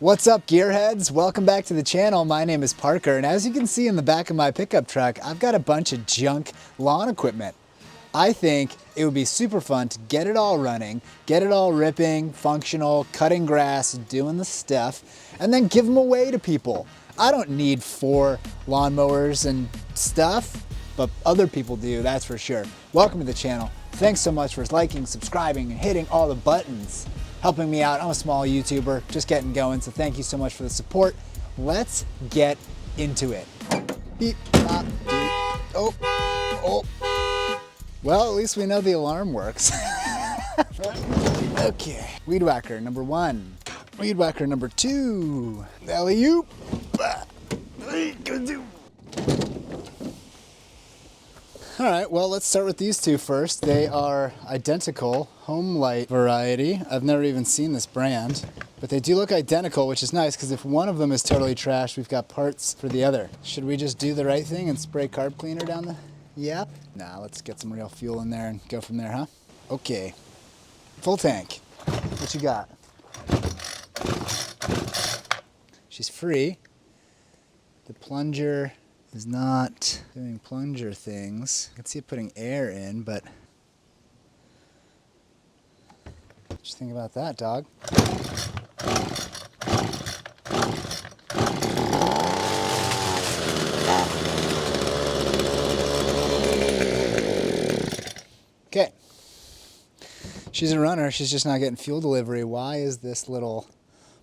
What's up, gearheads? Welcome back to the channel. My name is Parker, and as you can see in the back of my pickup truck, I've got a bunch of junk lawn equipment. I think it would be super fun to get it all running, get it all ripping, functional, cutting grass, doing the stuff, and then give them away to people. I don't need 4 lawnmowers and stuff, but other people do, that's for sure. Welcome to the channel. Thanks so much for liking, subscribing, and hitting all the buttons. Helping me out. I'm a small YouTuber, just getting going, so thank you so much for the support. Let's get into it. Beep, bop, doop. Oh. Well, at least we know the alarm works. Okay, weed whacker number 1. Weed whacker number 2. Alley-oop. All right, well, let's start with these two first. They are identical, home light variety. I've never even seen this brand, but they do look identical, which is nice because if one of them is totally trashed, we've got parts for the other. Should we just do the right thing and spray carb cleaner down the yap? Nah, let's get some real fuel in there and go from there, huh? Okay, full tank. What you got? She's free. The plunger is not doing plunger things. I can see it putting air in, but what you think about that, dog? Okay. She's a runner, she's just not getting fuel delivery. Why is this little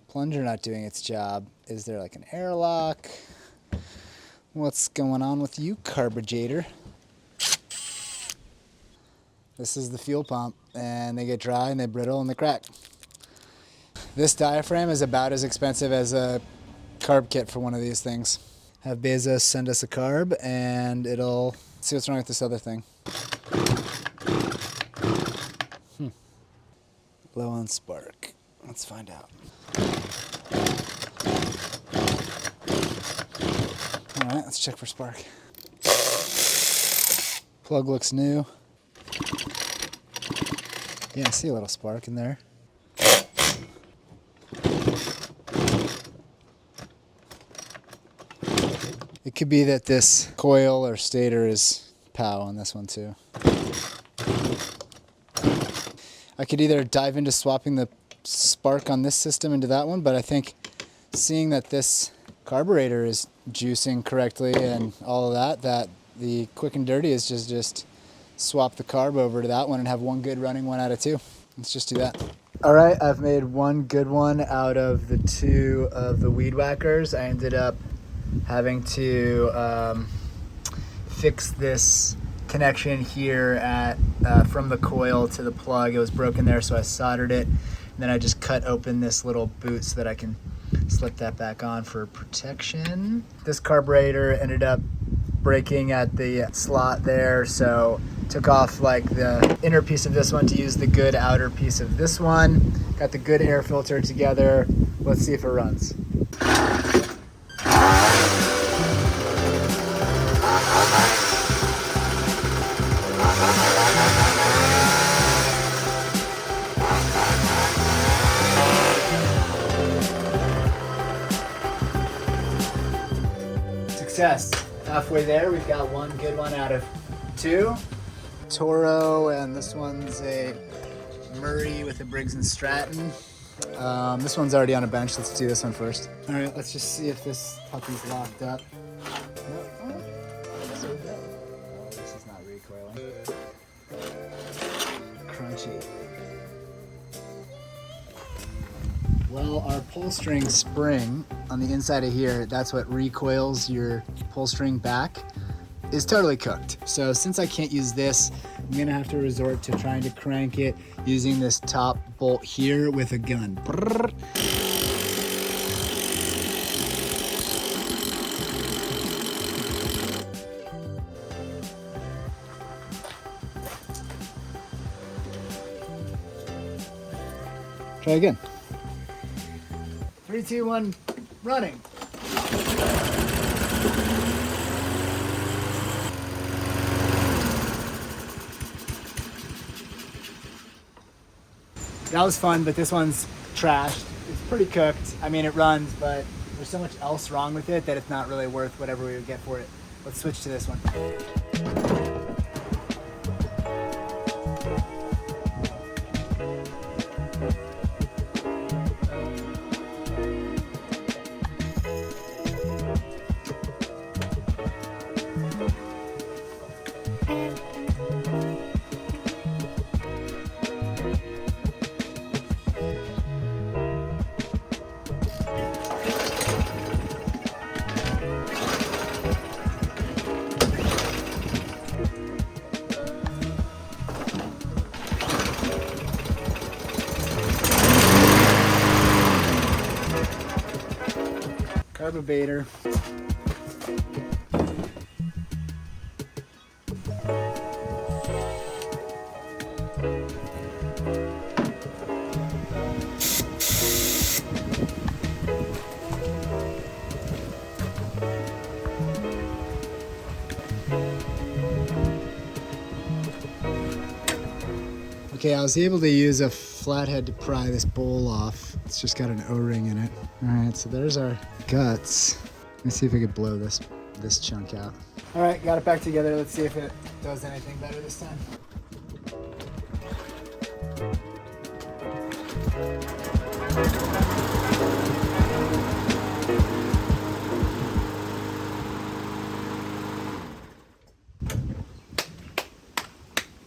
plunger not doing its job? Is there like an airlock? What's going on with you, Carburetor? This is the fuel pump, and they get dry and they brittle and they crack. This diaphragm is about as expensive as a carb kit for one of these things. Have Bezos send us a carb and it'll see what's wrong with this other thing. Low on spark. Let's find out. All right, let's check for spark. Plug looks new. Yeah, I see a little spark in there. It could be that this coil or stator is POW on this one too. I could either dive into swapping the spark on this system into that one, but I think seeing that this carburetor is juicing correctly and all of that the quick and dirty is just swap the carb over to that one and have one good running, 1 out of 2. Let's just do that. All right, I've made one good one out of the 2 of the weed whackers. I ended up having to fix this connection here at from the coil to the plug. It was broken there, so I soldered it. And then I just cut open this little boot so that I can slip that back on for protection. This carburetor ended up breaking at the slot there, so took off like the inner piece of this one to use the good outer piece of this one. Got the good air filter together. Let's see if it runs. Success. Halfway there, we've got one good one out of 2. Toro, and this one's a Murray with a Briggs & Stratton. This one's already on a bench. Let's do this one first. All right, let's just see if this puppy's locked up. Oh, this is not recoiling. Crunchy. Well, our pull string spring on the inside of here, that's what recoils your pull string back, is totally cooked. So since I can't use this, I'm gonna have to resort to trying to crank it using this top bolt here with a gun. Try again. 3, 2, 1, running. That was fun, but this one's trashed. It's pretty cooked. I mean, it runs, but there's so much else wrong with it that it's not really worth whatever we would get for it. Let's switch to this one. Carburetor. Okay, I was able to use a flathead to pry this bowl off. It's just got an O-ring in it. All right, so there's our guts. Let me see if I could blow this chunk out. All right, got it back together. Let's see if it does anything better this time.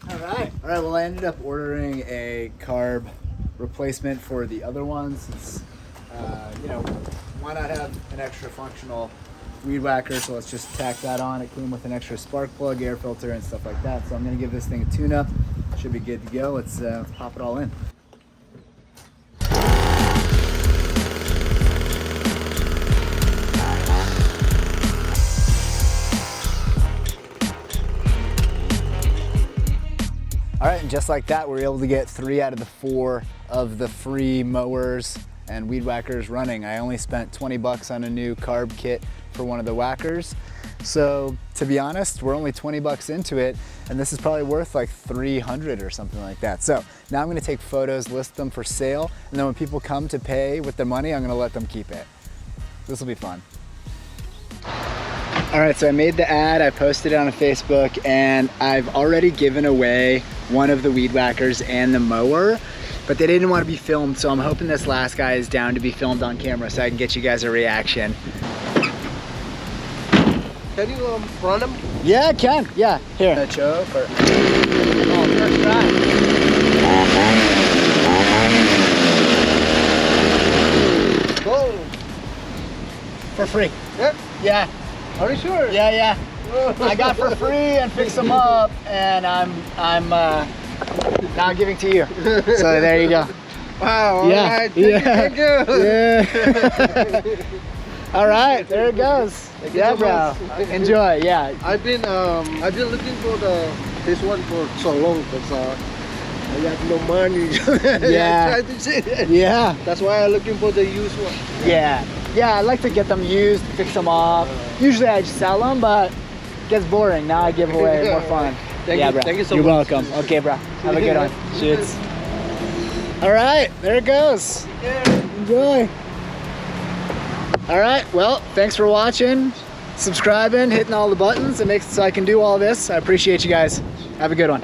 All right, well, I ended up ordering a carb replacement for the other ones. It's, you know, why not have an extra functional weed whacker? So let's just tack that on. It came with an extra spark plug, air filter, and stuff like that. So I'm gonna give this thing a tune-up. Should be good to go. Let's pop it all in. All right, and just like that, we were able to get 3 out of the 4 of the free mowers and weed whackers running. I only spent 20 bucks on a new carb kit for one of the whackers. So to be honest, we're only 20 bucks into it, and this is probably worth like 300 or something like that. So now I'm gonna take photos, list them for sale, and then when people come to pay with their money, I'm gonna let them keep it. This will be fun. All right, so I made the ad, I posted it on Facebook, and I've already given away one of the weed whackers and the mower, but they didn't want to be filmed, so I'm hoping this last guy is down to be filmed on camera so I can get you guys a reaction. Can you run them? Yeah, I can. Yeah, here. A choke or... Oh, first try. Whoa. For free. Yeah? Yeah. Are you sure? Yeah, yeah. I got for free and fixed them up, and I'm now giving to you. So there you go. Wow. Yeah. All right. Thank you. Yeah. All right, there it goes. Thank Yeah, you so bro. much. Enjoy. Yeah. I've been looking for this one for so long because I got no money. Yeah. I tried to say that. Yeah. That's why I'm looking for the used one. Yeah. Yeah, I like to get them used, fix them off. Usually I just sell them, but it gets boring. Now I give away more fun. Thank yeah, you. bro. Thank you so You're much. welcome. Okay, bro. Have a good one. Shoots. All right, there it goes. Enjoy. All right, well, thanks for watching, subscribing, hitting all the buttons. It makes it so I can do all this. I appreciate you guys. Have a good one.